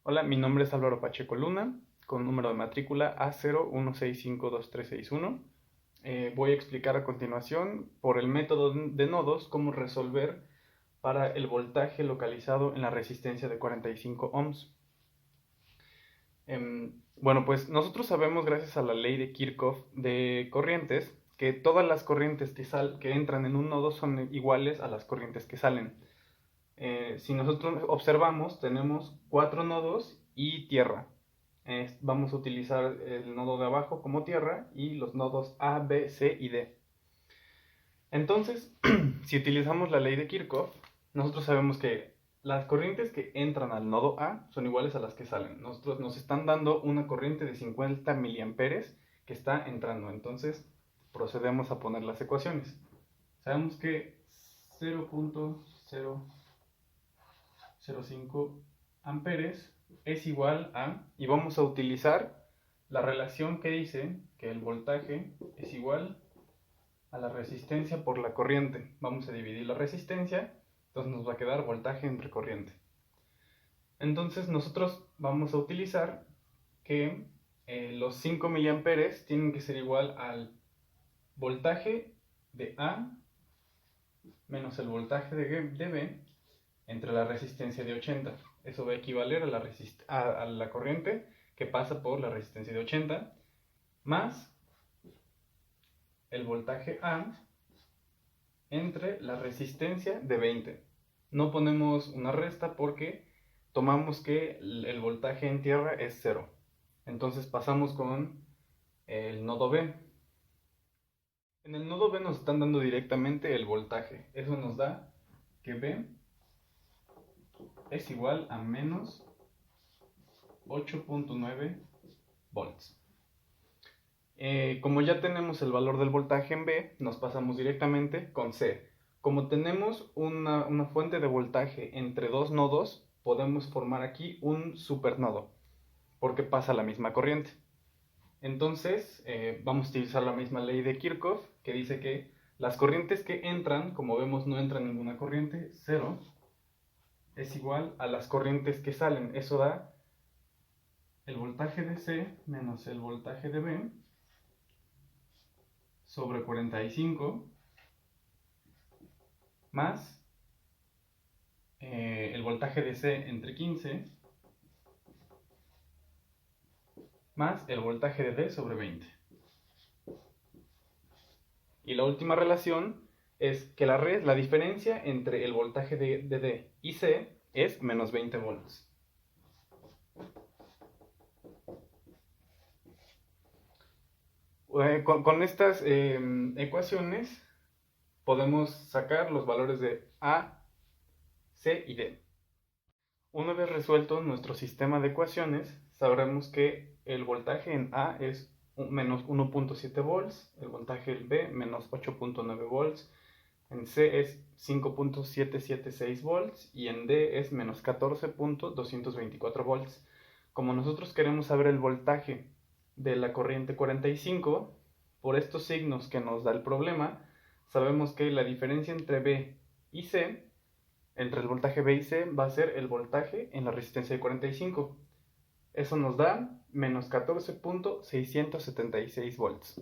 Hola, mi nombre es Álvaro Pacheco Luna, con número de matrícula A01652361. Voy a explicar a continuación, por el método de nodos, cómo resolver para el voltaje localizado en la resistencia de 45 ohms. Bueno, pues nosotros sabemos, gracias a la ley de Kirchhoff de corrientes, que todas las corrientes que entran en un nodo son iguales a las corrientes que salen. Si nosotros observamos, tenemos 4 nodos y tierra. Vamos a utilizar el nodo de abajo como tierra y los nodos A, B, C y D. Entonces, si utilizamos la ley de Kirchhoff, nosotros sabemos que las corrientes que entran al nodo A son iguales a las que salen. Nosotros nos están dando una corriente de 50 miliamperes que está entrando. Entonces, procedemos a poner las ecuaciones. Sabemos que 0.005 amperes es igual a, y vamos a utilizar la relación que dice que el voltaje es igual a la resistencia por la corriente. Vamos a dividir la resistencia, entonces nos va a quedar voltaje entre corriente. Entonces nosotros vamos a utilizar que los 5 miliamperes tienen que ser igual al voltaje de A menos el voltaje de B entre la resistencia de 80. Eso va a equivaler a la corriente que pasa por la resistencia de 80 más el voltaje A entre la resistencia de 20. No ponemos una resta porque tomamos que el voltaje en tierra es 0. Entonces pasamos con el nodo B. En el nodo B nos están dando directamente el voltaje. Eso nos da que B es igual a menos 8.9 volts. Como ya tenemos el valor del voltaje en B, nos pasamos directamente con C. Como tenemos una fuente de voltaje entre dos nodos, podemos formar aquí un supernodo, porque pasa la misma corriente. Entonces, vamos a utilizar la misma ley de Kirchhoff, que dice que las corrientes que entran, como vemos no entra ninguna corriente, 0, es igual a las corrientes que salen. Eso da el voltaje de C menos el voltaje de B sobre 45 más el voltaje de C entre 15 más el voltaje de D sobre 20. Y la última relación es que la diferencia entre el voltaje de D y C es menos 20 volts. Con estas ecuaciones podemos sacar los valores de A, C y D. Una vez resuelto nuestro sistema de ecuaciones, sabremos que el voltaje en A es menos 1.7 volts, el voltaje en B menos 8.9 volts, en C es 5.776 volts y en D es menos 14.224 volts. Como nosotros queremos saber el voltaje de la corriente 45, por estos signos que nos da el problema, sabemos que la diferencia entre B y C, entre el voltaje B y C, va a ser el voltaje en la resistencia de 45. Eso nos da menos 14.676 volts.